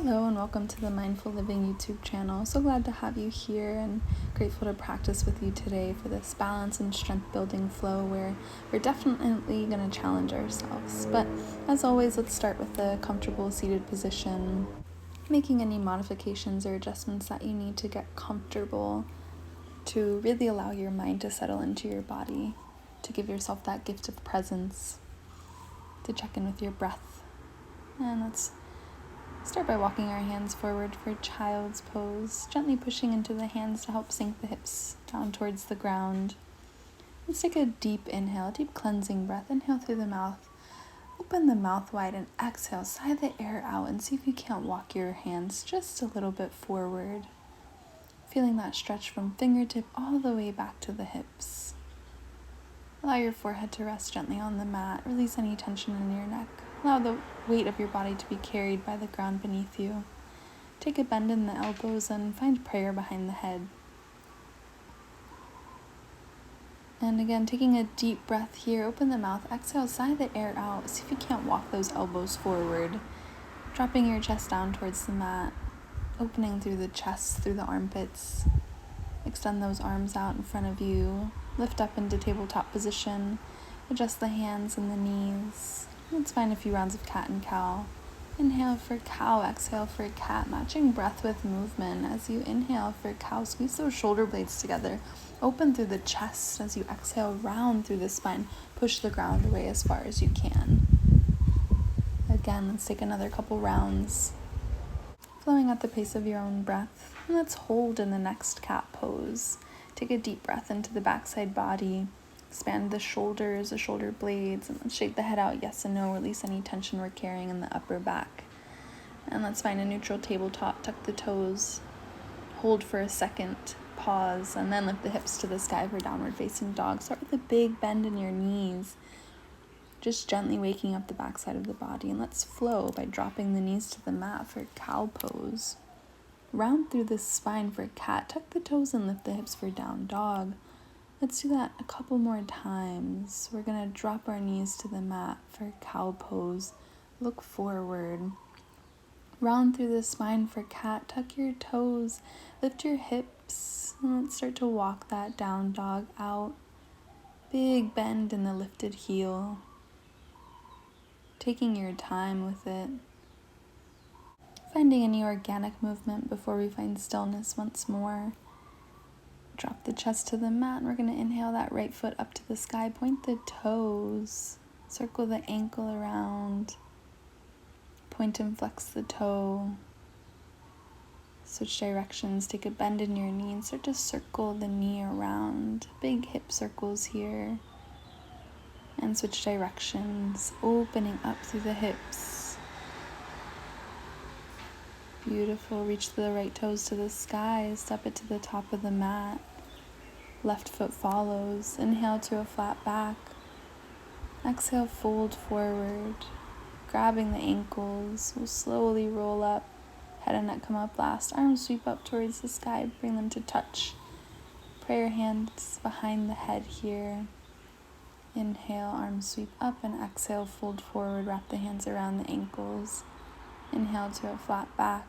Hello and welcome to the Mindful Living YouTube channel. So glad to have you here and grateful to practice with you today for this balance and strength building flow where we're definitely going to challenge ourselves. But as always, let's start with a comfortable seated position, making any modifications or adjustments that you need to get comfortable to really allow your mind to settle into your body, to give yourself that gift of presence, to check in with your breath. And let's start by walking our hands forward for child's pose, gently pushing into the hands to help sink the hips down towards the ground. Let's take a deep inhale, deep cleansing breath. Inhale through the mouth. Open the mouth wide and exhale. Sigh the air out and see if you can't walk your hands just a little bit forward. Feeling that stretch from fingertip all the way back to the hips. Allow your forehead to rest gently on the mat. Release any tension in your neck. Allow the weight of your body to be carried by the ground beneath you. Take a bend in the elbows and find prayer behind the head. And again, taking a deep breath here, open the mouth, exhale, sigh the air out. See if you can't walk those elbows forward. Dropping your chest down towards the mat, opening through the chest, through the armpits. Extend those arms out in front of you. Lift up into tabletop position. Adjust the hands and the knees. Let's find a few rounds of cat and cow. Inhale for cow, exhale for cat, matching breath with movement. As you inhale for cow, squeeze those shoulder blades together. Open through the chest. As you exhale, round through the spine. Push the ground away as far as you can. Again, let's take another couple rounds. Flowing at the pace of your own breath. And let's hold in the next cat pose. Take a deep breath into the backside body. Expand the shoulders, the shoulder blades, and let's shake the head out, yes and no. Release any tension we're carrying in the upper back. And let's find a neutral tabletop, tuck the toes, hold for a second, pause, and then lift the hips to the sky for downward facing dog. Start with a big bend in your knees, just gently waking up the backside of the body. And let's flow by dropping the knees to the mat for cow pose. Round through the spine for cat, tuck the toes and lift the hips for down dog. Let's do that a couple more times. We're going to drop our knees to the mat for cow pose. Look forward. Round through the spine for cat. Tuck your toes. Lift your hips. And let's start to walk that down dog out. Big bend in the lifted heel. Taking your time with it. Finding any organic movement before we find stillness once more. Drop the chest to the mat, and we're going to inhale that right foot up to the sky. Point the toes. Circle the ankle around. Point and flex the toe. Switch directions. Take a bend in your knee and start to circle the knee around. Big hip circles here. And switch directions. Opening up through the hips. Beautiful. Reach the right toes to the sky. Step it to the top of the mat. Left foot follows. Inhale to a flat back. Exhale, fold forward. Grabbing the ankles. We'll slowly roll up. Head and neck come up last. Arms sweep up towards the sky. Bring them to touch. Prayer hands behind the head here. Inhale, arms sweep up, and exhale, fold forward. Wrap the hands around the ankles. Inhale to a flat back.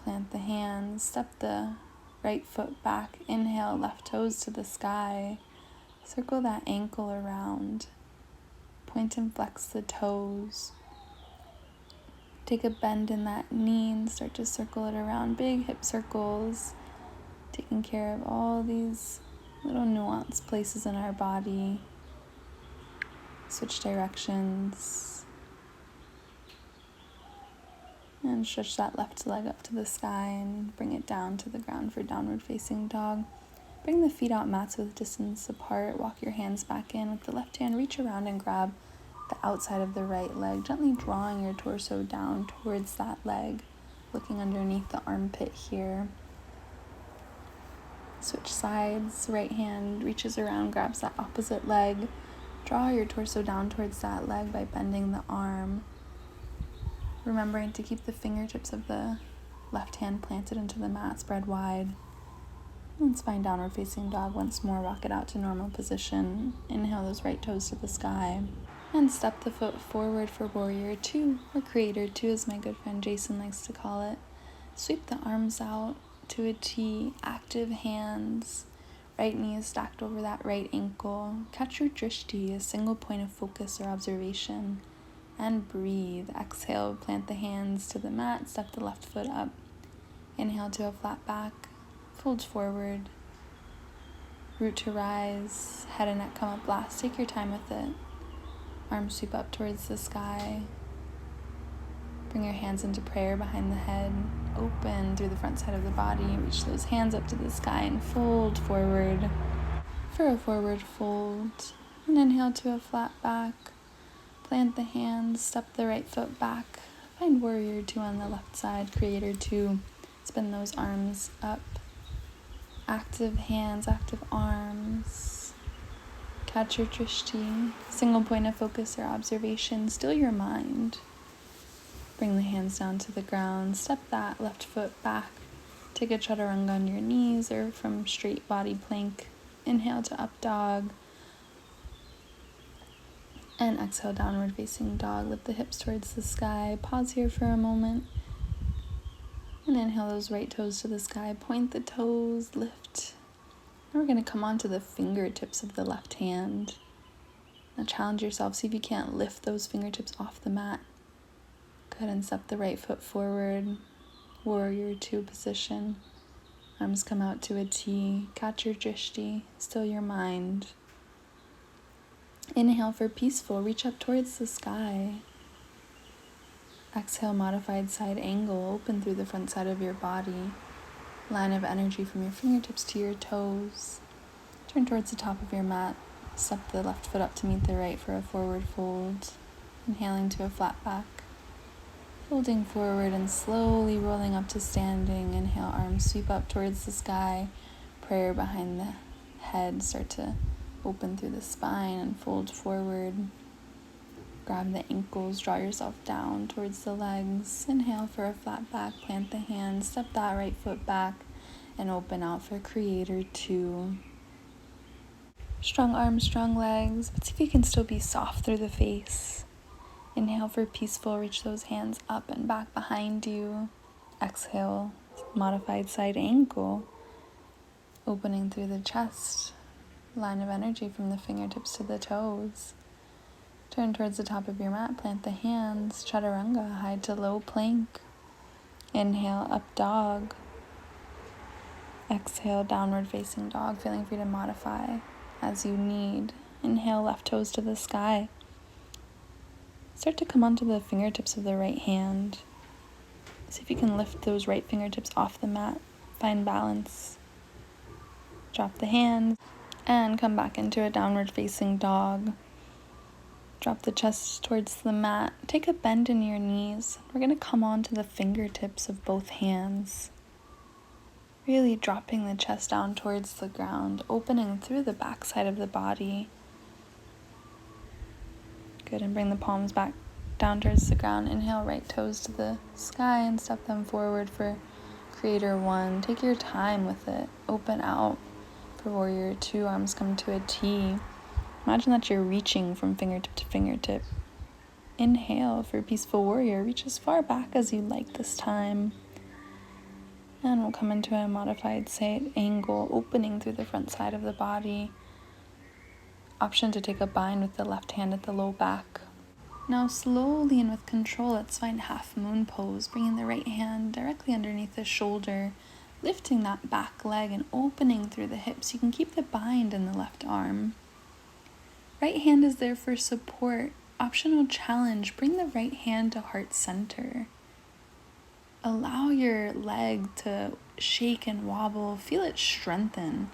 Plant the hands. Step the right foot back. Inhale, left toes to the sky. Circle that ankle around. Point and flex the toes. Take a bend in that knee and start to circle it around. Big hip circles. Taking care of all these little nuanced places in our body. Switch directions. And stretch that left leg up to the sky and bring it down to the ground for downward facing dog. Bring the feet out mats with distance apart. Walk your hands back in. With the left hand, reach around and grab the outside of the right leg, gently drawing your torso down towards that leg, looking underneath the armpit here. Switch sides. Right hand reaches around, grabs that opposite leg. Draw your torso down towards that leg by bending the arm. Remembering to keep the fingertips of the left hand planted into the mat, spread wide. And spine downward facing dog once more. Rock it out to normal position. Inhale those right toes to the sky. And step the foot forward for warrior two, or creator two as my good friend Jason likes to call it. Sweep the arms out to a T, active hands, right knee is stacked over that right ankle. Catch your drishti, a single point of focus or observation. And breathe. Exhale, plant the hands to the mat, step the left foot up. Inhale to a flat back, fold forward. Root to rise, head and neck come up last. Take your time with it. Arms sweep up towards the sky. Bring your hands into prayer behind the head. Open through the front side of the body. Reach those hands up to the sky and fold forward for a forward fold. And inhale to a flat back. Plant the hands, step the right foot back. Find warrior two on the left side, creator two. Spin those arms up. Active hands, active arms. Catch your drishti. Single point of focus or observation. Still your mind. Bring the hands down to the ground. Step that left foot back. Take a chaturanga on your knees or from straight body plank. Inhale to up dog. And exhale, downward facing dog. Lift the hips towards the sky. Pause here for a moment. And inhale those right toes to the sky. Point the toes, lift. Now we're going to come onto the fingertips of the left hand. Now challenge yourself. See if you can't lift those fingertips off the mat. Go ahead and step the right foot forward. Warrior two position. Arms come out to a T. Catch your drishti. Still your mind. Inhale for peaceful, reach up towards the sky. Exhale, modified side angle, open through the front side of your body. Line of energy from your fingertips to your toes. Turn towards the top of your mat. Step the left foot up to meet the right for a forward fold. Inhaling to a flat back. Folding forward and slowly rolling up to standing. Inhale, arms sweep up towards the sky. Prayer behind the head, start to open through the spine and fold forward. Grab the ankles, draw yourself down towards the legs. Inhale for a flat back, plant the hands, step that right foot back, and open out for creator two. Strong arms, strong legs, but see if you can still be soft through the face. Inhale for peaceful, reach those hands up and back behind you. Exhale, modified side angle, opening through the chest. Line of energy from the fingertips to the toes. Turn towards the top of your mat, plant the hands, chaturanga, high to low plank. Inhale, up dog. Exhale, downward facing dog, feeling free to modify as you need. Inhale, left toes to the sky. Start to come onto the fingertips of the right hand. See if you can lift those right fingertips off the mat. Find balance. Drop the hands. And come back into a downward facing dog. Drop the chest towards the mat. Take a bend in your knees. We're going to come onto the fingertips of both hands. Really dropping the chest down towards the ground, opening through the back side of the body. Good, and bring the palms back down towards the ground. Inhale, right toes to the sky and step them forward for creator one. Take your time with it. Open out. For warrior two, arms come to a T. Imagine that you're reaching from fingertip to fingertip. Inhale for peaceful warrior. Reach as far back as you like this time. And we'll come into a modified side angle, opening through the front side of the body. Option to take a bind with the left hand at the low back. Now slowly and with control, let's find half moon pose, bringing the right hand directly underneath the shoulder. Lifting that back leg and opening through the hips. You can keep the bind in the left arm. Right hand is there for support. Optional challenge. Bring the right hand to heart center. Allow your leg to shake and wobble. Feel it strengthen.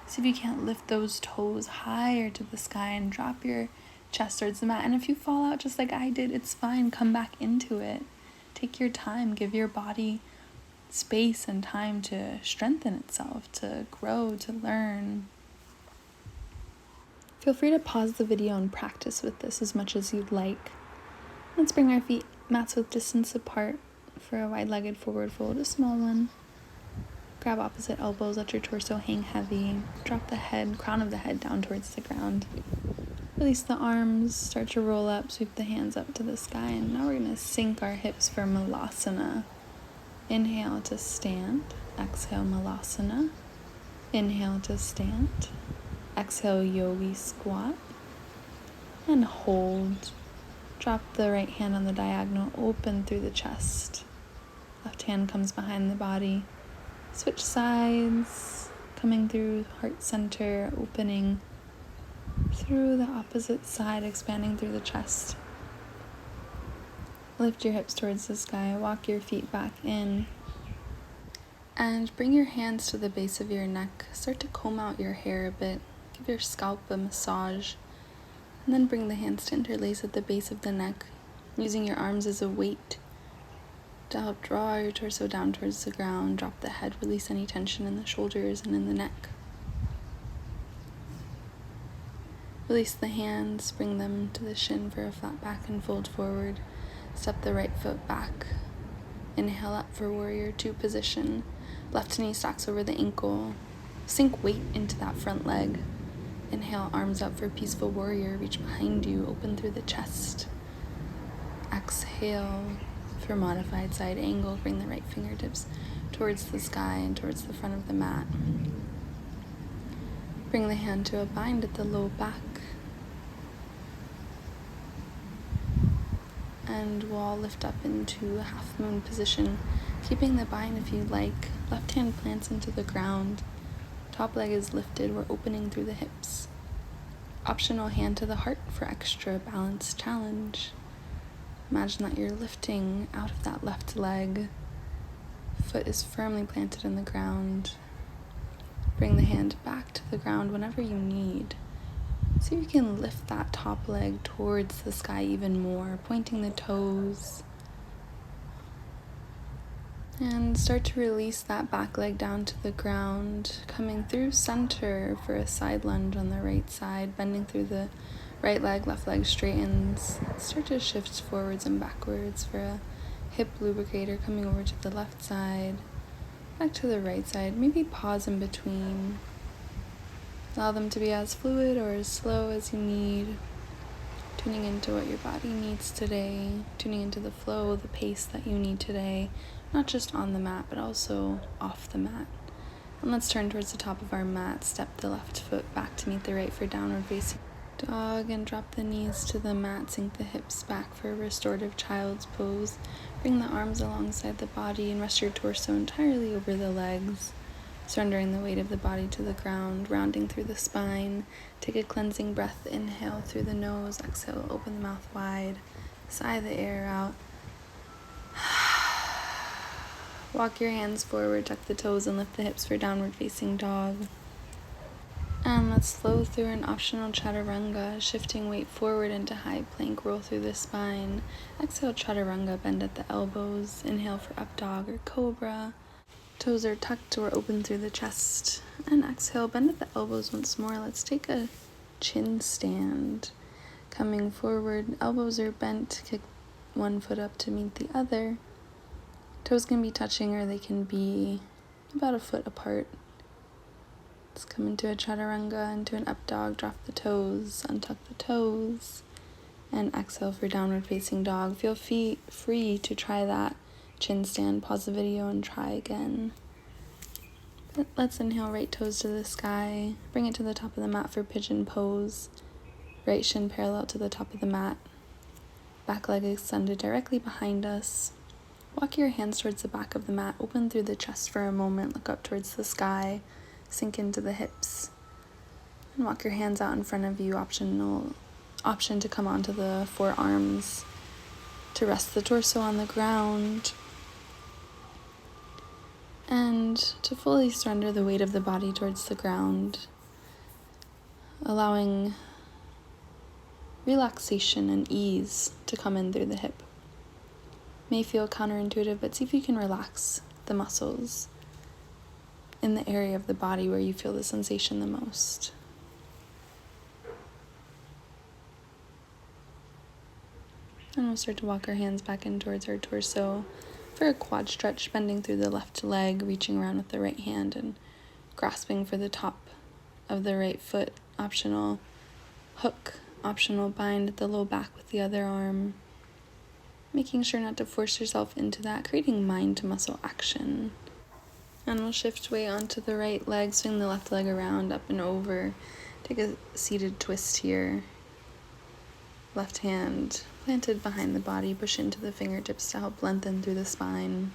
See if you can't lift those toes higher to the sky and drop your chest towards the mat. And if you fall out just like I did, it's fine. Come back into it. Take your time. Give your body space and time to strengthen itself, to grow, to learn. Feel free to pause the video and practice with this as much as you'd like. Let's bring our feet mats width distance apart for a wide-legged forward fold, a small one. Grab opposite elbows, let your torso hang heavy. Drop the head, crown of the head down towards the ground. Release the arms, start to roll up, sweep the hands up to the sky, and now we're going to sink our hips for Malasana. Inhale to stand, exhale Malasana. Inhale to stand, exhale Yogi Squat, and hold. Drop the right hand on the diagonal, open through the chest. Left hand comes behind the body. Switch sides, coming through heart center, opening through the opposite side, expanding through the chest. Lift your hips towards the sky, walk your feet back in, and bring your hands to the base of your neck. Start to comb out your hair a bit, give your scalp a massage, and then bring the hands to interlace at the base of the neck, using your arms as a weight to help draw your torso down towards the ground. Drop the head, release any tension in the shoulders and in the neck. Release the hands, bring them to the shin for a flat back and fold forward. Step the right foot back. Inhale up for warrior 2 position. Left knee stacks over the ankle. Sink weight into that front leg. Inhale, arms up for peaceful warrior. Reach behind you, open through the chest. Exhale for modified side angle. Bring the right fingertips towards the sky and towards the front of the mat. Bring the hand to a bind at the low back. And we'll all lift up into a half moon position, keeping the bind if you like. Left hand plants into the ground. Top leg is lifted. We're opening through the hips. Optional hand to the heart for extra balance challenge. Imagine that you're lifting out of that left leg. Foot is firmly planted in the ground. Bring the hand back to the ground whenever you need. See if you can lift that top leg towards the sky even more, pointing the toes. And start to release that back leg down to the ground, coming through center for a side lunge on the right side, bending through the right leg, left leg straightens. Start to shift forwards and backwards for a hip lubricator, coming over to the left side, back to the right side. Maybe pause in between. Allow them to be as fluid or as slow as you need, tuning into what your body needs today, tuning into the flow, the pace that you need today, not just on the mat, but also off the mat. And let's turn towards the top of our mat, step the left foot back to meet the right for downward facing dog, and drop the knees to the mat, sink the hips back for a restorative child's pose. Bring the arms alongside the body and rest your torso entirely over the legs. Surrendering the weight of the body to the ground, rounding through the spine. Take a cleansing breath, inhale through the nose, exhale, open the mouth wide, sigh the air out. Walk your hands forward, tuck the toes, and lift the hips for downward facing dog. And let's flow through an optional chaturanga, shifting weight forward into high plank, roll through the spine. Exhale, chaturanga, bend at the elbows. Inhale for up dog or cobra. Toes are tucked or open through the chest. And exhale, bend at the elbows once more. Let's take a chin stand. Coming forward, elbows are bent, kick one foot up to meet the other. Toes can be touching or they can be about a foot apart. Let's come into a chaturanga, into an up dog, drop the toes, untuck the toes, and exhale for downward facing dog. Feel free to try that chin stand, pause the video and try again. Let's inhale, right toes to the sky, bring it to the top of the mat for pigeon pose. Right shin parallel to the top of the mat, back leg extended directly behind us. Walk your hands towards the back of the mat, open through the chest for a moment, look up towards the sky, sink into the hips, and walk your hands out in front of you. Option to come onto the forearms to rest the torso on the ground, and to fully surrender the weight of the body towards the ground, allowing relaxation and ease to come in through the hip. May feel counterintuitive, but see if you can relax the muscles in the area of the body where you feel the sensation the most. And we'll start to walk our hands back in towards our torso for a quad stretch, bending through the left leg, reaching around with the right hand and grasping for the top of the right foot. Optional hook Optional bind at the low back with the other arm. Making sure not to force yourself into that, creating mind to muscle action. And we'll shift weight onto the right leg, swing the left leg around, up and over. Take a seated twist here. Left hand planted behind the body, push into the fingertips to help lengthen through the spine.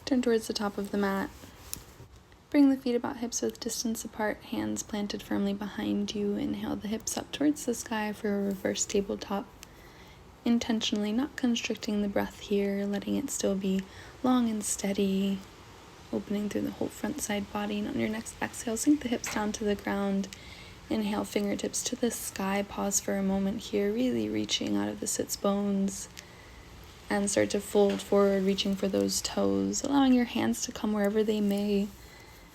Turn towards the top of the mat. Bring the feet about hips width distance apart, hands planted firmly behind you. Inhale the hips up towards the sky for a reverse tabletop. Intentionally not constricting the breath here, letting it still be long and steady, opening through the whole front side body. And on your next exhale, sink the hips down to the ground. Inhale, fingertips to the sky. Pause for a moment here, really reaching out of the sits bones. And start to fold forward, reaching for those toes, allowing your hands to come wherever they may.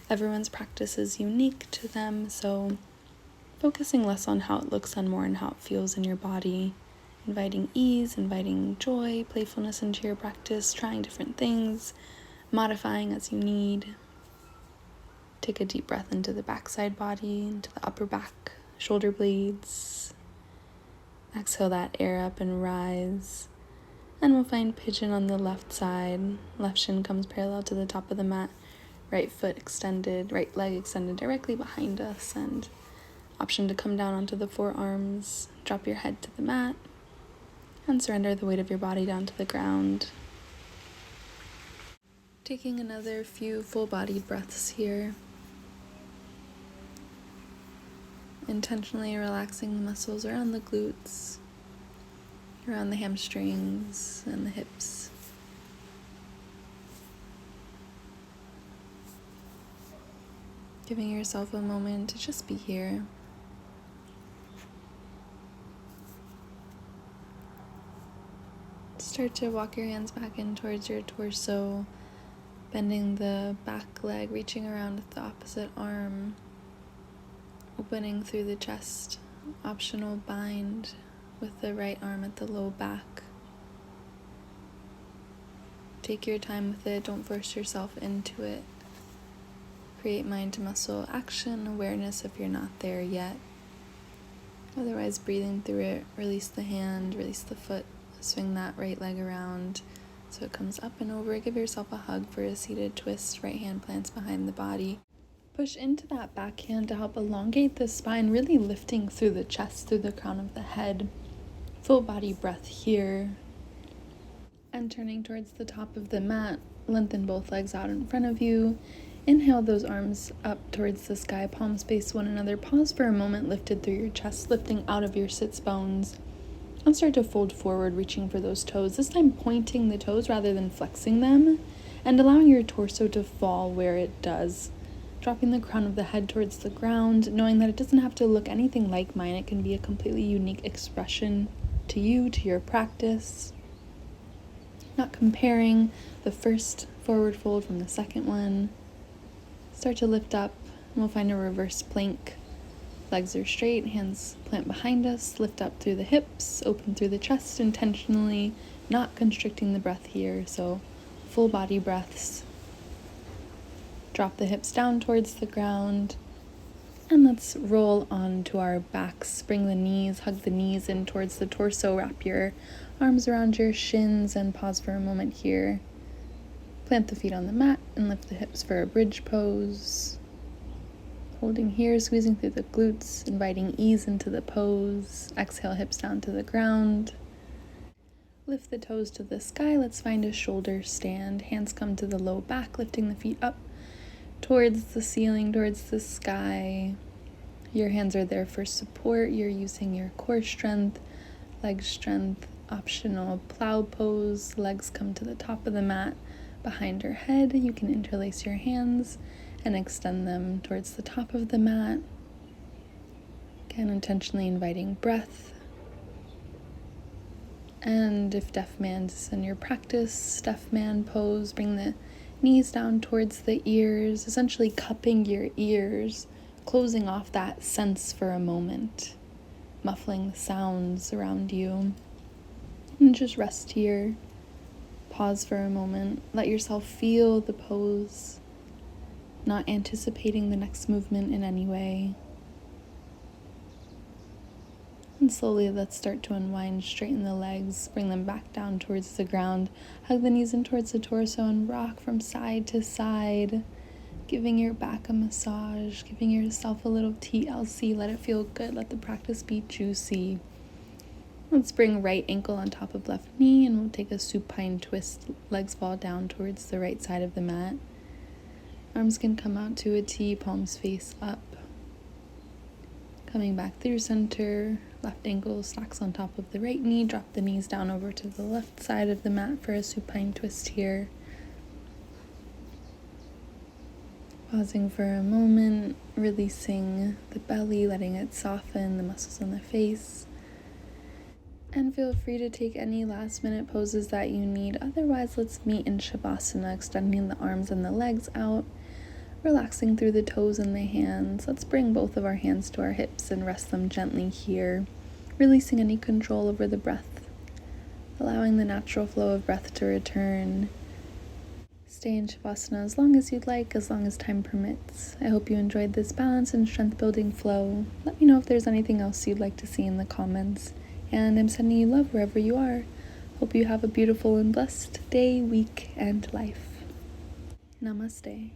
Everyone's practice is unique to them, so focusing less on how it looks and more on how it feels in your body. Inviting ease, inviting joy, playfulness into your practice, trying different things, modifying as you need. Take a deep breath into the backside body, into the upper back, shoulder blades. Exhale that air up and rise. And we'll find pigeon on the left side. Left shin comes parallel to the top of the mat. Right foot extended, right leg extended directly behind us. And option to come down onto the forearms. Drop your head to the mat. And surrender the weight of your body down to the ground. Taking another few full-bodied breaths here. Intentionally relaxing the muscles around the glutes, around the hamstrings and the hips. Giving yourself a moment to just be here. Start to walk your hands back in towards your torso, bending the back leg, reaching around with the opposite arm. Opening through the chest, optional bind with the right arm at the low back. Take your time with it, don't force yourself into it. Create mind to muscle action, awareness if you're not there yet. Otherwise, breathing through it, release the hand, release the foot, swing that right leg around so it comes up and over. Give yourself a hug for a seated twist, right hand plants behind the body. Push into that backhand to help elongate the spine, really lifting through the chest, through the crown of the head. Full body breath here. And turning towards the top of the mat, lengthen both legs out in front of you. Inhale those arms up towards the sky, palms face one another. Pause for a moment, lifted through your chest, lifting out of your sits bones. And start to fold forward, reaching for those toes. This time pointing the toes rather than flexing them, and allowing your torso to fall where it does. Dropping the crown of the head towards the ground, knowing that it doesn't have to look anything like mine. It can be a completely unique expression to you, to your practice. Not comparing the first forward fold from the second one. Start to lift up, and we'll find a reverse plank. Legs are straight, hands plant behind us, lift up through the hips, open through the chest, intentionally not constricting the breath here, so full body breaths. Drop the hips down towards the ground, and let's roll onto our backs. Bring the knees, hug the knees in towards the torso, wrap your arms around your shins, and pause for a moment here. Plant the feet on the mat and lift the hips for a bridge pose. Holding here, squeezing through the glutes, inviting ease into the pose. Exhale, hips down to the ground. Lift the toes to the sky. Let's find a shoulder stand. Hands come to the low back, lifting the feet up towards the ceiling, towards the sky. Your hands are there for support. You're using your core strength, leg strength, optional plow pose. Legs come to the top of the mat behind your head. You can interlace your hands and extend them towards the top of the mat. Again, intentionally inviting breath. And if deaf man's in your practice, deaf man pose, bring the knees down towards the ears, essentially cupping your ears, closing off that sense for a moment, muffling the sounds around you. And just rest here. Pause for a moment. Let yourself feel the pose, not anticipating the next movement in any way. And slowly let's start to unwind, straighten the legs, bring them back down towards the ground, hug the knees in towards the torso and rock from side to side, giving your back a massage, giving yourself a little TLC. Let it feel good, let the practice be juicy. Let's bring right ankle on top of left knee and we'll take a supine twist. Legs fall down towards the right side of the mat. Arms can come out to a T, palms face up. Coming back through center, left ankle stacks on top of the right knee. Drop the knees down over to the left side of the mat for a supine twist here. Pausing for a moment, releasing the belly, letting it soften, the muscles in the face. And feel free to take any last minute poses that you need. Otherwise, let's meet in Shavasana, extending the arms and the legs out, relaxing through the toes and the hands. Let's bring both of our hands to our hips and rest them gently here, releasing any control over the breath, allowing the natural flow of breath to return. Stay in Shavasana as long as you'd like, as long as time permits. I hope you enjoyed this balance and strength building flow. Let me know if there's anything else you'd like to see in the comments. And I'm sending you love wherever you are. Hope you have a beautiful and blessed day, week, and life. Namaste.